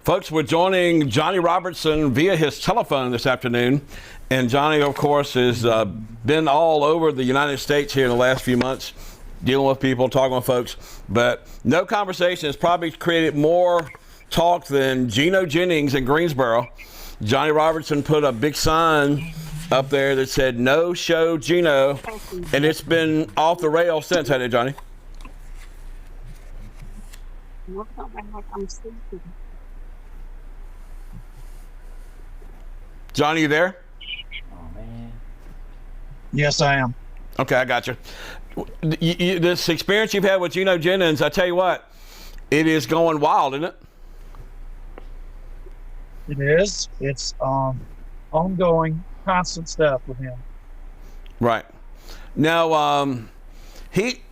Folks, we're joining Johnny Robertson via his telephone this afternoon. And Johnny, of course, has been all over the United States here in the last few months, dealing with people, talking with folks. But no conversation has probably created more talk than Gino Jennings in Greensboro. Johnny Robertson put a big sign up there that said, "No show Gino," and it's been off the rails since, hasn't it, Johnny? Johnny, you there? Oh, man. Yes, I am. Okay, I got you. This experience you've had with Gino Jennings, I tell you what, it is going wild, isn't it? It is. It's ongoing, constant stuff with him. Right. Now,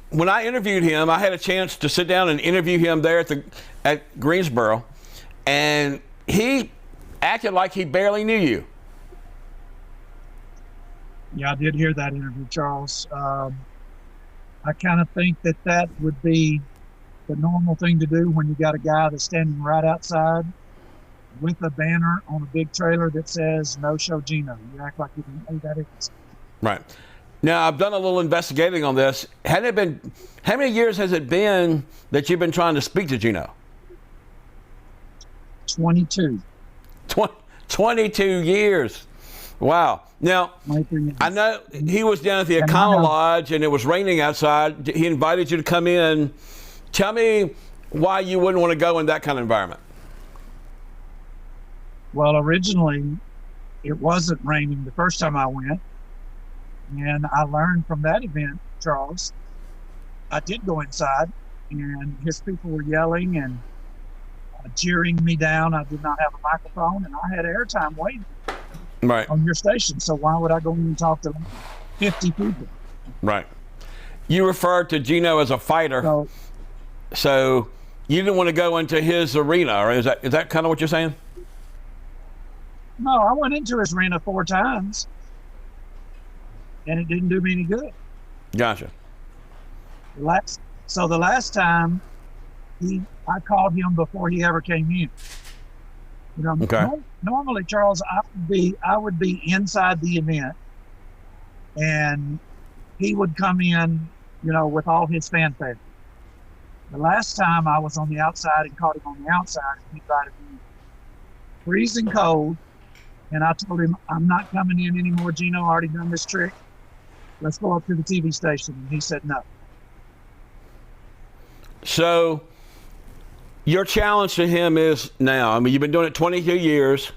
when I interviewed him, I had a chance to sit down and interview him there at Greensboro, and he acted like he barely knew you. Yeah, I did hear that interview, Charles. I kind of think that would be the normal thing to do when you got a guy that's standing right outside with a banner on a big trailer that says "No Show Gino." You act like you didn't know that is. Right. Now, I've done a little investigating on this. How many years has it been that you've been trying to speak to Gino? 22. 22 years. Wow. Now, I know he was down at the Econo Lodge and it was raining outside. He invited you to come in. Tell me why you wouldn't want to go in that kind of environment. Well, originally, it wasn't raining the first time I went. And I learned from that event, Charles, I did go inside and his people were yelling and jeering me down. I did not have a microphone and I had airtime waiting on your station. So why would I go in and talk to 50 people? Right. You referred to Gino as a fighter. So you didn't want to go into his arena, or is that kind of what you're saying? No, I went into his arena 4 times. And it didn't do me any good. Gotcha. So the last time, I called him before he ever came in. You know, okay. Normally, Charles, I would be inside the event, and he would come in, with all his fanfare. The last time I was on the outside and caught him on the outside, he invited me, freezing cold, and I told him, "I'm not coming in anymore, Gino. I already done this trick. Let's go up to the TV station." And he said no. So your challenge to him is now, I mean, you've been doing it 22 years.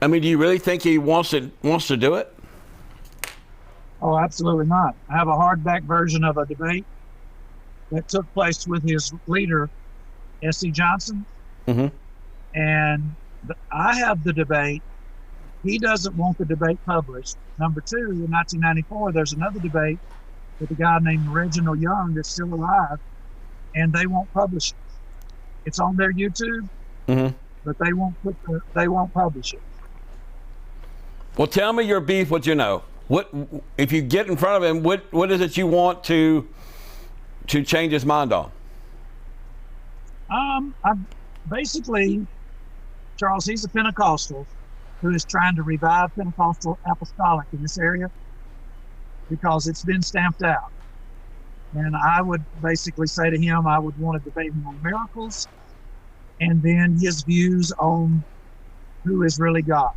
I mean, do you really think he wants to do it? Oh, absolutely not. I have a hardback version of a debate that took place with his leader, S.C. Johnson. Mm-hmm. And I have the debate. He doesn't want the debate published. Number 2, in 1994, there's another debate with a guy named Reginald Young that's still alive, and they won't publish it. It's on their YouTube, but they won't publish it. Well, tell me your beef with Gino. What if you get in front of him? What is it you want to change his mind on? I'm basically, Charles, he's a Pentecostal who is trying to revive Pentecostal apostolic in this area because it's been stamped out. And I would basically say to him, I would want to debate him on miracles and then his views on who is really God.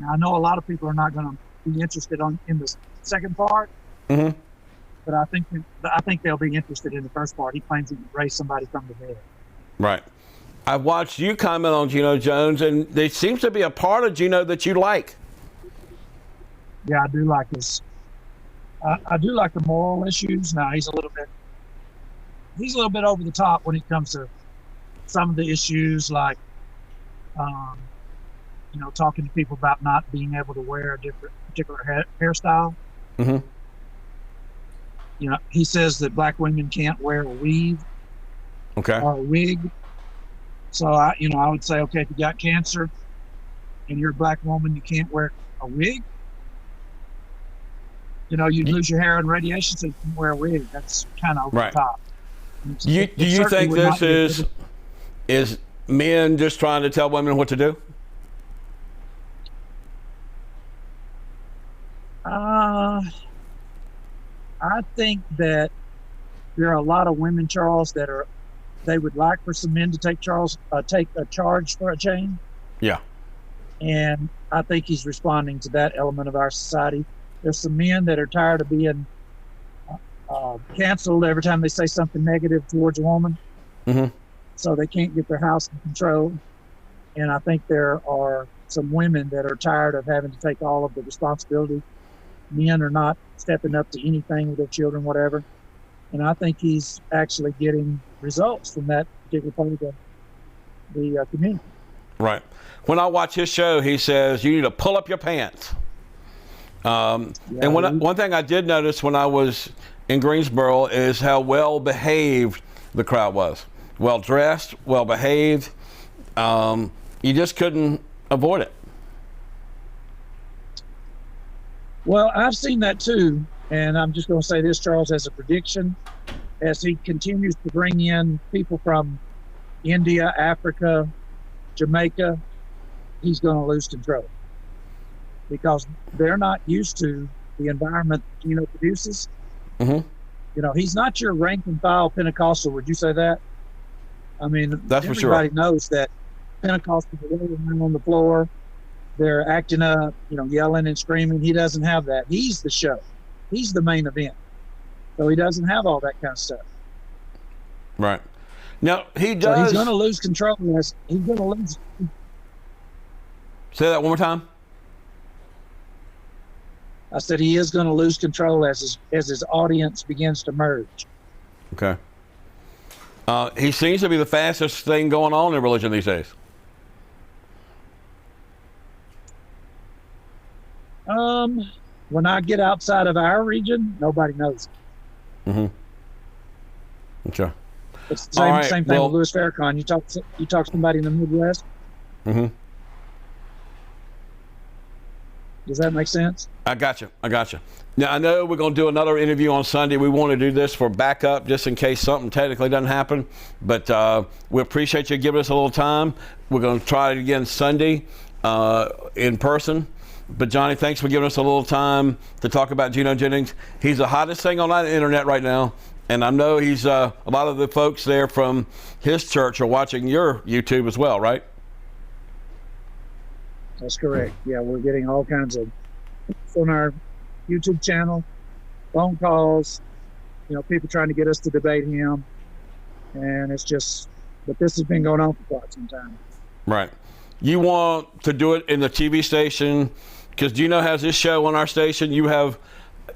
Now, I know a lot of people are not going to be interested in the second part, but I think they'll be interested in the first part. He claims he can raise somebody from the dead. Right. I've watched you comment on Gino Jones, and there seems to be a part of Gino that you like. Yeah, I do like this. I do like the moral issues. Now he's a little bit over the top when it comes to some of the issues, like, talking to people about not being able to wear a particular hairstyle. Mm-hmm. He says that black women can't wear a weave or a wig. So I would say, okay, if you got cancer and you're a black woman, you can't wear a wig. You'd lose your hair in radiation, so you can wear a wig. That's kind of over the top. Do you think this is men just trying to tell women what to do? I think that there are a lot of women, Charles, they would like for some men to take a charge for a change. Yeah. And I think he's responding to that element of our society. There's some men that are tired of being canceled every time they say something negative towards a woman. Mm-hmm. So they can't get their house in control. And I think there are some women that are tired of having to take all of the responsibility. Men are not stepping up to anything with their children, whatever. And I think he's actually getting results from that particular part of the community. Right. When I watch his show, he says, you need to pull up your pants. And one thing I did notice when I was in Greensboro is how well behaved the crowd was. Well dressed, well behaved. You just couldn't avoid it. Well, I've seen that too. And I'm just going to say this, Charles, as a prediction, as he continues to bring in people from India, Africa, Jamaica, he's going to lose control because they're not used to the environment Gino produces. Mm-hmm. You know, he's not your rank and file Pentecostal. Would you say that? I mean, that's for sure. Everybody knows that Pentecostals are rolling on the floor. They're acting up, yelling and screaming. He doesn't have that. He's the show. He's the main event. So he doesn't have all that kind of stuff. Right. Now, he does. So he's going to lose control. He's going to lose. Say that one more time. I said he is going to lose control as his audience begins to merge. Okay. He seems to be the fastest thing going on in religion these days. When I get outside of our region, nobody knows. Mm-hmm. Okay. It's the same thing with Louis Farrakhan. You talk to somebody in the Midwest. Mm-hmm. Does that make sense? I got you. Now, I know we're going to do another interview on Sunday. We want to do this for backup just in case something technically doesn't happen. But we appreciate you giving us a little time. We're going to try it again Sunday in person. But, Johnny, thanks for giving us a little time to talk about Gino Jennings. He's the hottest thing on the internet right now. And I know he's a lot of the folks there from his church are watching your YouTube as well, right? That's correct. Yeah, we're getting all kinds of on our YouTube channel, phone calls, people trying to get us to debate him. And but this has been going on for quite some time. Right. You want to do it in the TV station because Gino has his show on our station. You have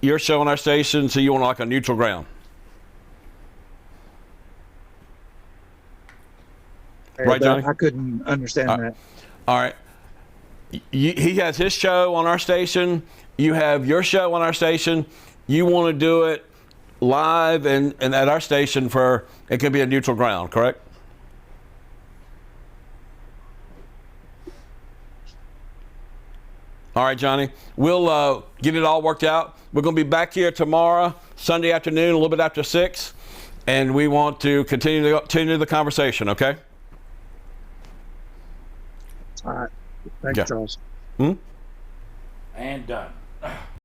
your show on our station, so you want like a neutral ground. Right, Johnny? I couldn't understand that. All right. He has his show on our station. You have your show on our station. You want to do it live and at our station it can be a neutral ground, correct? All right, Johnny. We'll get it all worked out. We're going to be back here tomorrow, Sunday afternoon, a little bit after 6. And we want to continue the conversation, okay? All right. Thanks, Charles. And done.